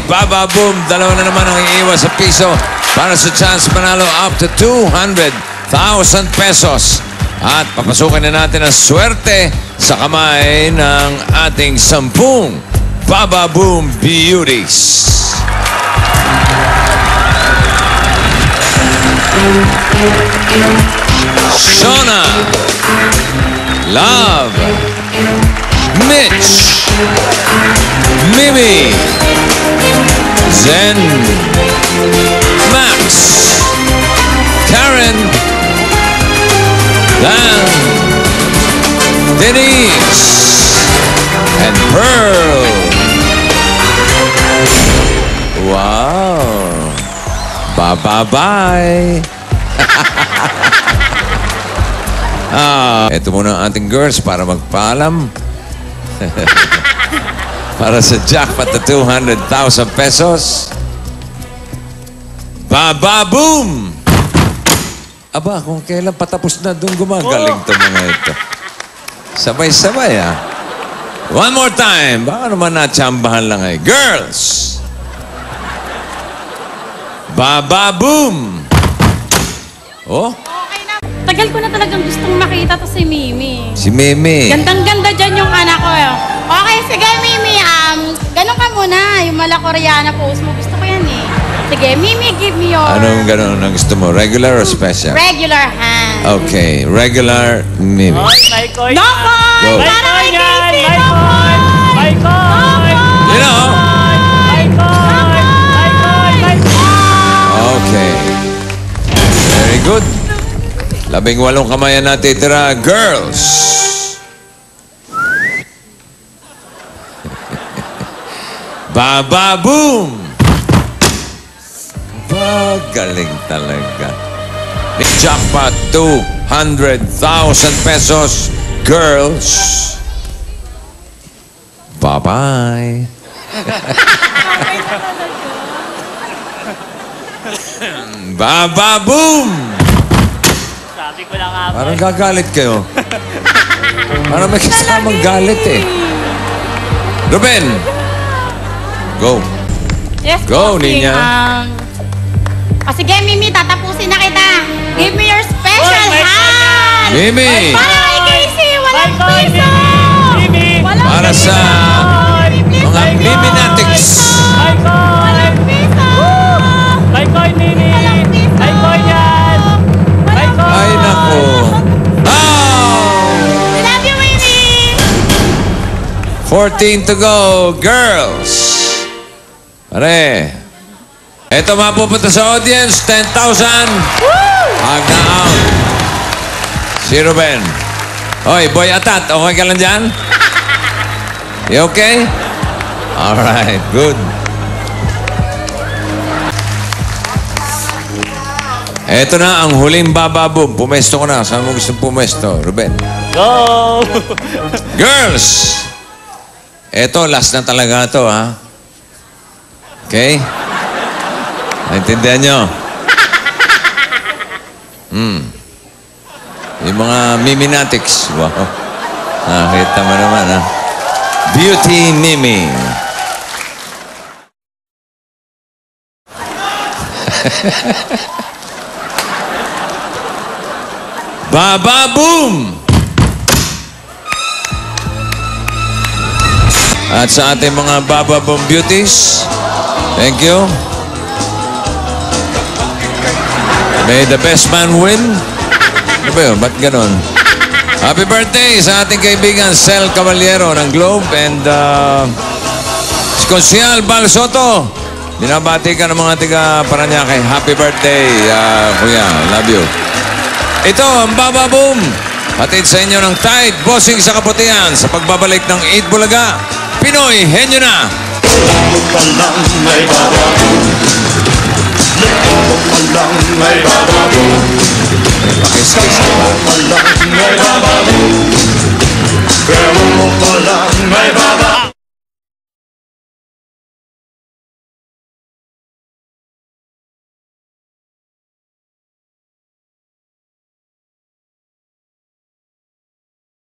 Baba Boom. Dalawa na naman ang iiwas sa piso para sa chance manalo up to 200,000 pesos. At papasukin na natin ang swerte sa kamay ng ating 10 Baba Boom Beauties. Shona, Love, Mitch, Mimi, Zen, Max, Karen, Dan, Denise, and Pearl. Wow. Bye-bye-bye. Ito muna ang ating girls para magpaalam. Para sa jackpot na 200,000 pesos. Baba Boom! Aba, kung kailan patapos na doon gumagaling to mga ito. Sabay-sabay, ah. One more time. Baka naman natsambahan lang eh. Girls! Baba Boom! Oh? Okay na. Tagal ko na talagang gustong makita to si Mimi. Si Mimi. Gandang-ganda dyan yung anak ko. Okay, sige Mimi. Ganun ka muna. Yung mala Koreana pose mo. Gusto ko yan eh. Sige, Mimi, give me your... Anong ganun ang gusto mo? Regular or special? Regular hand. Okay, regular Mimi. No Go. coin! Para kay Casey! No coin! You know? Okay. Very good. 18 kamay na natitira. Girls! Baba Boom! Galing talaga. Jackpot 200,000 pesos. Girls! Bye-bye. Baba Boom! Sabi ko lang nga. Parang gagalit kayo. Parang may kasamang galit eh. Ruben! Go. Yes, Go, Poking. Nina. Sige, Mimi, tatapusin na kita. Give me your special Oy, hand. Mimi! Para kay Casey, walang Bye, Coy, piso. Mimi. Walang Para piso. sa mga Miminatics. Bye, Coy! Walang piso. Bye, Coy, Mimi! Walang piso. Bye, Coy, yan! Bye, Coy! Ay, naku. Oh! I love you, Mimi. 14 to go. Girls! Pare. Ito mapupunta sa audience. 10,000. Hag na out. Si Ruben. Hoy, Boy Atat. Okay ka lang dyan? You okay? Alright, good. Ito na ang huling Baba Boom. Pumesto ko na. Saan mo gusto pumesto, Ruben? Go! Girls! Ito, last na talaga ito, ha? Okay? Naintindihan nyo? Yung mga Miminatics. Wow. Nakita mo naman, ha? Beauty Mimi. Baba Boom! At sa ating mga Baba Boom Beauties, thank you. May the best man win. Ano ba yun? Ba't ganon? Happy birthday sa ating kaibigan Sel Caballero ng Globe and si Consial Bal Soto. Binabati ka ng mga tiga Paranaque. Happy birthday, Kuya. Love you. Ito ang Baba Boom. Hatid sa inyo ng Tide Bossing sa Kaputihan sa pagbabalik ng 8 Bulaga. Pinoy, henyo na! May Baba Boom. May Baba Boom. Pakis-kis ka ba? May Baba Boom. Pero mo pa lang may Baba